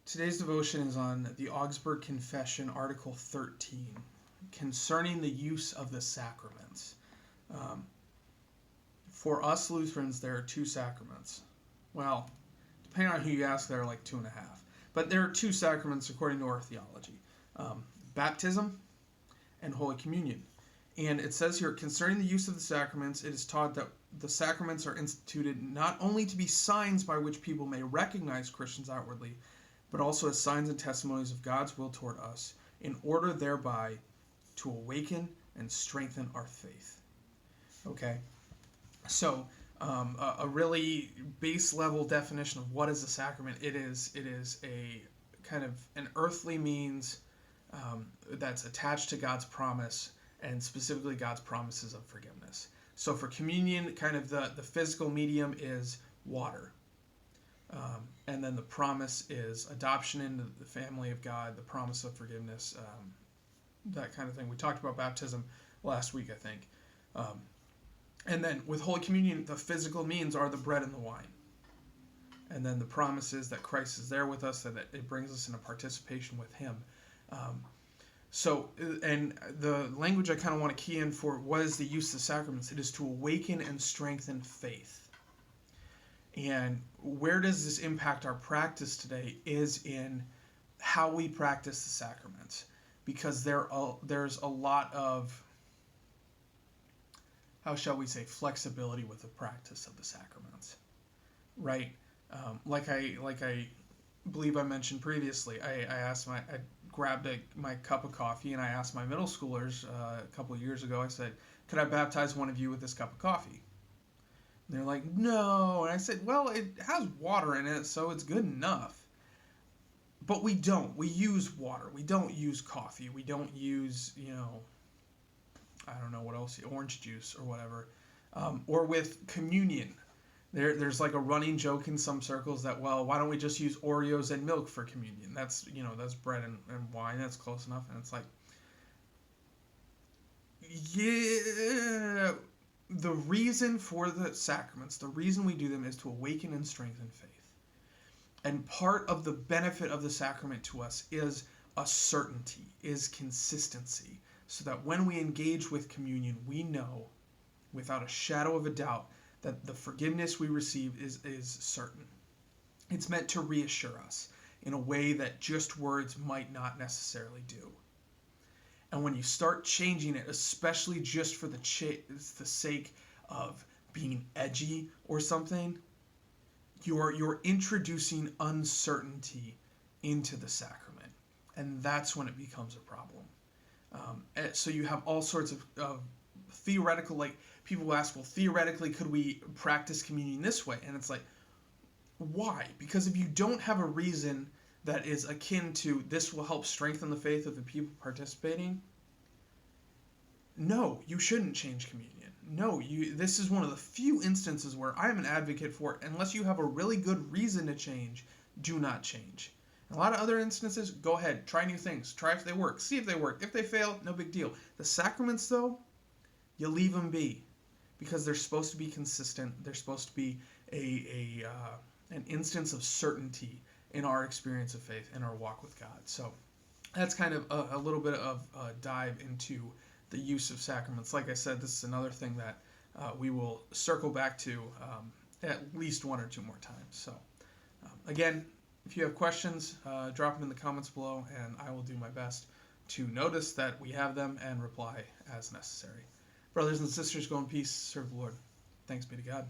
Today's devotion is on the Augsburg Confession, Article 13, concerning the use of the sacraments. For us Lutherans, there are two sacraments. Well, depending on who you ask, there are like 2.5. But there are two sacraments according to our theology. Baptism and Holy Communion. And it says here, concerning the use of the sacraments, it is taught that the sacraments are instituted not only to be signs by which people may recognize Christians outwardly, but also as signs and testimonies of God's will toward us, in order thereby to awaken and strengthen our faith. Okay, so a really base level definition of what is a sacrament. It is a kind of an earthly means that's attached to God's promise, and specifically God's promises of forgiveness. So for communion, kind of the physical medium is water. And then the promise is adoption into the family of God, the promise of forgiveness, that kind of thing. We talked about baptism last week, I think. And then with Holy Communion, the physical means are the bread and the wine. And then the promise is that Christ is there with us, that it brings us into participation with Him. So, and the language I kind of want to key in for what is the use of the sacraments, it is to awaken and strengthen faith. And where does this impact our practice today is in how we practice the sacraments. Because there's a lot of, how shall we say, flexibility with the practice of the sacraments, right? Like I believe I mentioned previously, I grabbed my cup of coffee and I asked my middle schoolers a couple of years ago, I said, could I baptize one of you with this cup of coffee? And they're like, no. And I said, well, it has water in it, so it's good enough. But we don't. We use water. We don't use coffee. We don't use, I don't know what else, orange juice or whatever. Or with communion. There's like a running joke in some circles that, well, why don't we just use Oreos and milk for communion? That's, that's bread and wine. That's close enough. And it's like, yeah, the reason for the sacraments, the reason we do them is to awaken and strengthen faith. And part of the benefit of the sacrament to us is a certainty, is consistency, so that when we engage with communion, we know without a shadow of a doubt that the forgiveness we receive is certain. It's meant to reassure us in a way that just words might not necessarily do. And when you start changing it, especially just for the sake of being edgy or something, you're introducing uncertainty into the sacrament. And that's when it becomes a problem. So you have all sorts of theoretical, like, people ask, well, theoretically, could we practice communion this way? And it's like, why? Because if you don't have a reason that is akin to this will help strengthen the faith of the people participating, no, you shouldn't change communion. No, this is one of the few instances where I am an advocate for, unless you have a really good reason to change, do not change. In a lot of other instances, go ahead, try new things, try if they work, see if they work. If they fail, no big deal. The sacraments, though, you leave them be, because they're supposed to be consistent. They're supposed to be an instance of certainty in our experience of faith, in our walk with God. So that's kind of a little bit of a dive into the use of sacraments. Like I said, this is another thing that we will circle back to at least one or two more times. So again, if you have questions, drop them in the comments below, and I will do my best to notice that we have them and reply as necessary. Brothers and sisters, go in peace, serve the Lord. Thanks be to God.